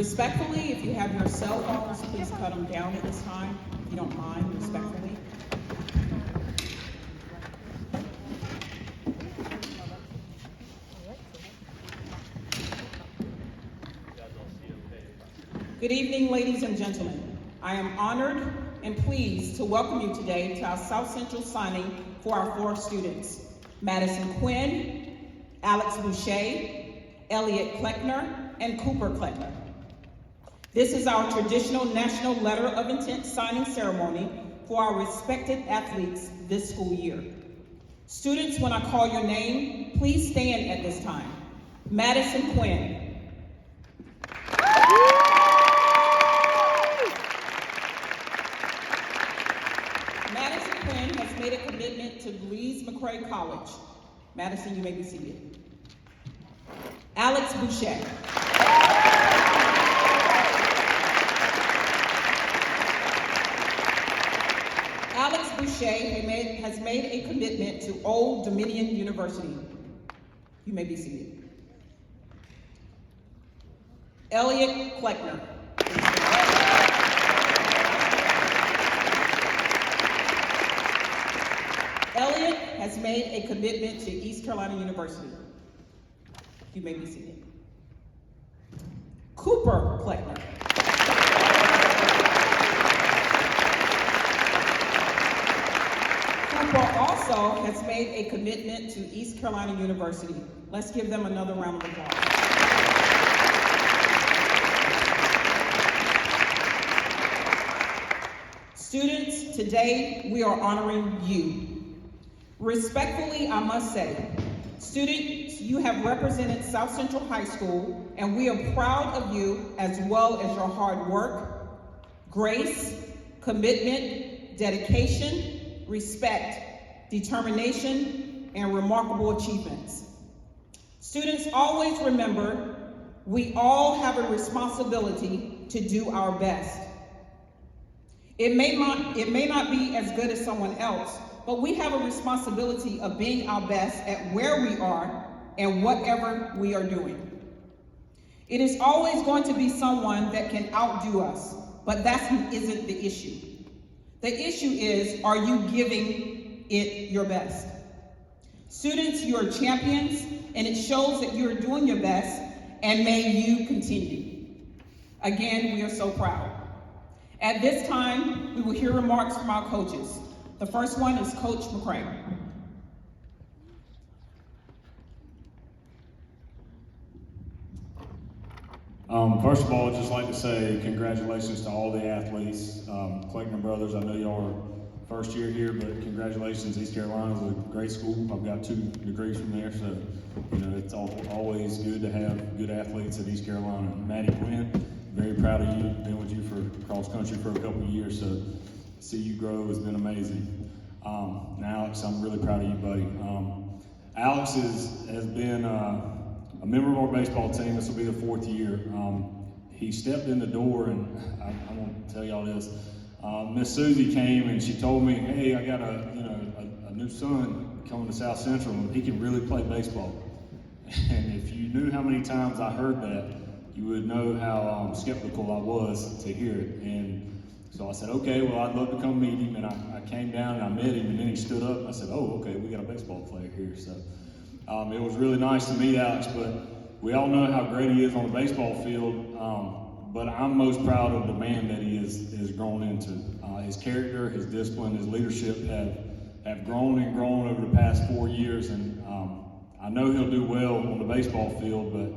Respectfully, if you have your cell phones, please cut them down at this time, if you don't mind, respectfully. Good evening, ladies and gentlemen. I am honored and pleased to welcome you today to our South Central signing for our 4 students, Madison Quinn, Alex Boucher, Elliot Kleckner, and Cooper Kleckner. This is our traditional National Letter of Intent signing ceremony for our respected athletes this school year. Students, when I call your name, please stand at this time. Madison Quinn. Madison Quinn has made a commitment to Lees-McRae College. Madison, you may be seated. Alex Boucher. Alex Boucher has made a commitment to Old Dominion University. You may be seated. Elliot Kleckner. Elliot has made a commitment to East Carolina University. You may be seated. Cooper Kleckner. Cooper also has made a commitment to East Carolina University. Let's give them another round of applause. Students, today we are honoring you. Respectfully, I must say, students, you have represented South Central High School, and we are proud of you as well as your hard work, grace, commitment, dedication, respect, determination, and remarkable achievements. Students, always remember, we all have a responsibility to do our best. It may not be as good as someone else, but we have a responsibility of being our best at where we are and whatever we are doing. It is always going to be someone that can outdo us, but that isn't the issue. The issue is, are you giving it your best? Students, you are champions, and it shows that you are doing your best, and may you continue. Again, we are so proud. At this time, we will hear remarks from our coaches. The first one is Coach McRae. First of all, I'd just like to say congratulations to all the athletes. Kleckner brothers, I know y'all are first year here, but congratulations. East Carolina's a great school. I've got 2 degrees from there, so it's always good to have good athletes at East Carolina. Maddie Quinn, very proud of you. Been with you for cross country for a couple of years, so to see you grow has been amazing. And Alex, I'm really proud of you, buddy. Alex has been a member of our baseball team. This will be the 4th year. He stepped in the door, and I want to tell y'all this. Miss Susie came and she told me, "Hey, I got a new son coming to South Central, and he can really play baseball." And if you knew how many times I heard that, you would know how skeptical I was to hear it. And so I said, okay, well, I'd love to come meet him. And I came down and I met him, and then he stood up and I said, oh, okay, we got a baseball player here. So it was really nice to meet Alex, but we all know how great he is on the baseball field. But I'm most proud of the man that he is grown into. His character, his discipline, his leadership have grown and grown over the past 4 years. And I know he'll do well on the baseball field, but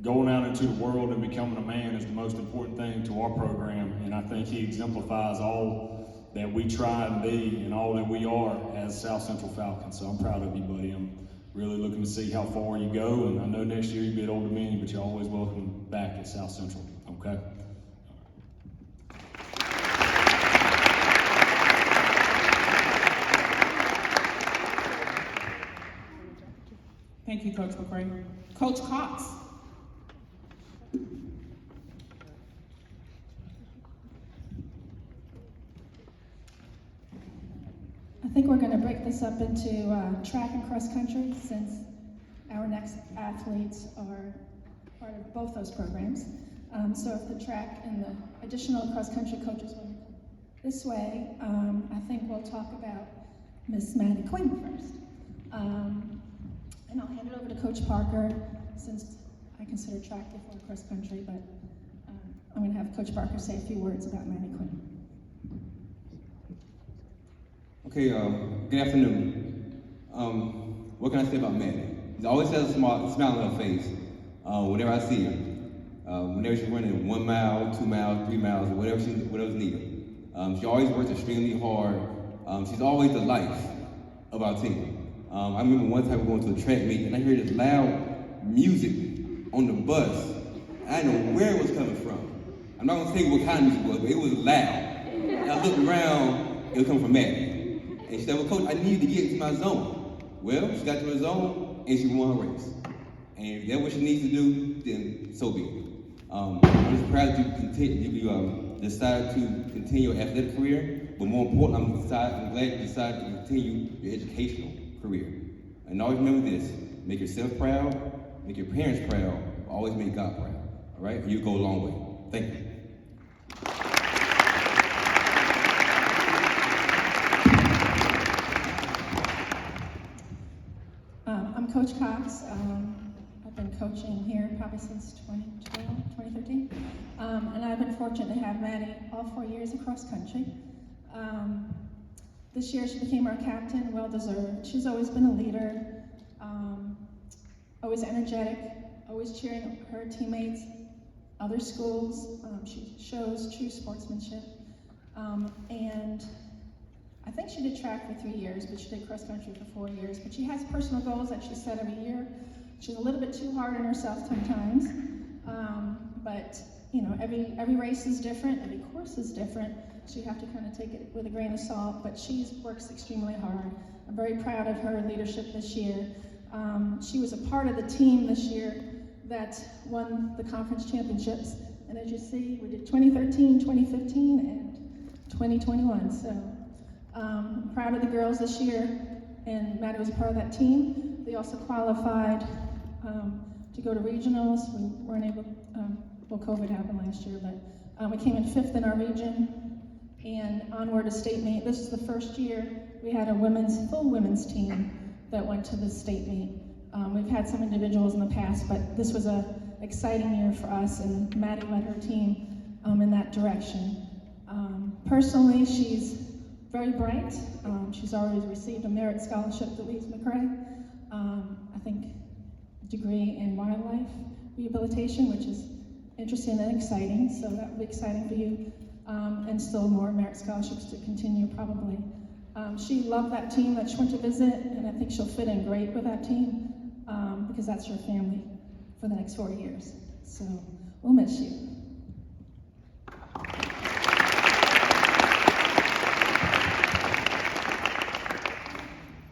going out into the world and becoming a man is the most important thing to our program, and I think he exemplifies all that we try and be and all that we are as South Central Falcons. So I'm proud of you, buddy. I'm really looking to see how far you go, and I know next year you'll be at Old Dominion, but you're always welcome back at South Central, okay? Thank you, Coach McRae. Coach Cox. I think we're going to break this up into track and cross country, since our next athletes are part of both those programs. So if the track and the additional cross-country coaches will this way, I think we'll talk about Miss Maddie Quinn first. And I'll hand it over to Coach Parker, since I consider track before cross-country, but I'm going to have Coach Parker say a few words about Manny Quinn. Okay, good afternoon. What can I say about Maddie? She always has a smile on her face whenever I see her. Whenever she's running 1 mile, 2 miles, 3 miles, or whatever's needed. She always works extremely hard. She's always the life of our team. I remember one time we were going to a track meet and I heard this loud music on the bus. I didn't know where it was coming from. I'm not gonna tell you what kind of music it was, but it was loud. And I looked around, it was coming from Maddie. And she said, well, Coach, I need to get into my zone. Well, she got to her zone and she won her race. And if that's what she needs to do, then so be it. I'm just proud that you decided to continue your athletic career, but more important, I'm glad you decided to continue your educational career. And always remember this, make yourself proud, make your parents proud, but always make God proud, all right? And you go a long way. Thank you. I'm Coach Cox. I've been coaching here probably since 2013. And I've been fortunate to have Maddie all 4 years across country. This year she became our captain, well deserved. She's always been a leader, always energetic, always cheering her teammates, other schools. She shows true sportsmanship. And I think she did track for 3 years, but she did cross country for 4 years. But she has personal goals that she set every year. She's a little bit too hard on herself sometimes. But you know, every race is different, every course is different. So you have to kind of take it with a grain of salt, but she works extremely hard. I'm very proud of her leadership this year. She was a part of the team this year that won the conference championships. And as you see, we did 2013, 2015, and 2021. So I'm proud of the girls this year, and Maddie was a part of that team. They also qualified to go to regionals. We weren't able, well, COVID happened last year, but we came in 5th in our region, and onward to state meet. This is the first year we had a full women's team that went to the state meet. We've had some individuals in the past, but this was an exciting year for us, and Maddie led her team in that direction. Personally, she's very bright. She's already received a merit scholarship at Lees-McRae. I think a degree in wildlife rehabilitation, which is interesting and exciting, so that will be exciting for you. And still more merit scholarships to continue probably. She loved that team that she went to visit, and I think she'll fit in great with that team because that's her family for the next 4 years. So we'll miss you.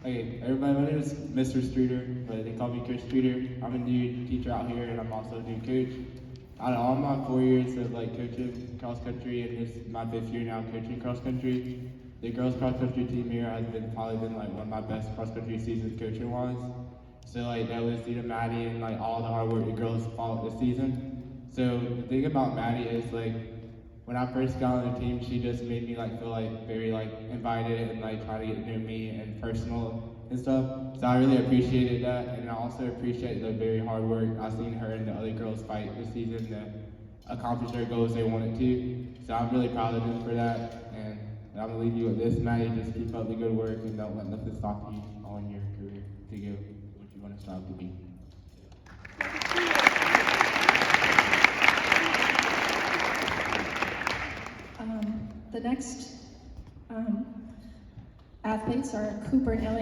Hey, everybody, my name is Mr. Streeter, but they call me Coach Streeter. I'm a new teacher out here, and I'm also a new coach. Out of all my 4 years of coaching cross country, and this is my 5th year now coaching cross country, the girls cross country team here has probably been one of my best cross country seasons coaching wise. So that was due to Maddie and all the hard work the girls followed this season. So the thing about Maddie is when I first got on the team, she just made me feel very invited and try to get to know me and personal and stuff. So I really appreciated that, and I also appreciate the very hard work I've seen her and the other girls fight this season to accomplish their goals they wanted to. So I'm really proud of them for that, and I'm gonna leave you with this, Maddie. Just keep up the good work and don't let nothing stop you on your career to go what you want to strive to be. The next athletes are Cooper and Ellie.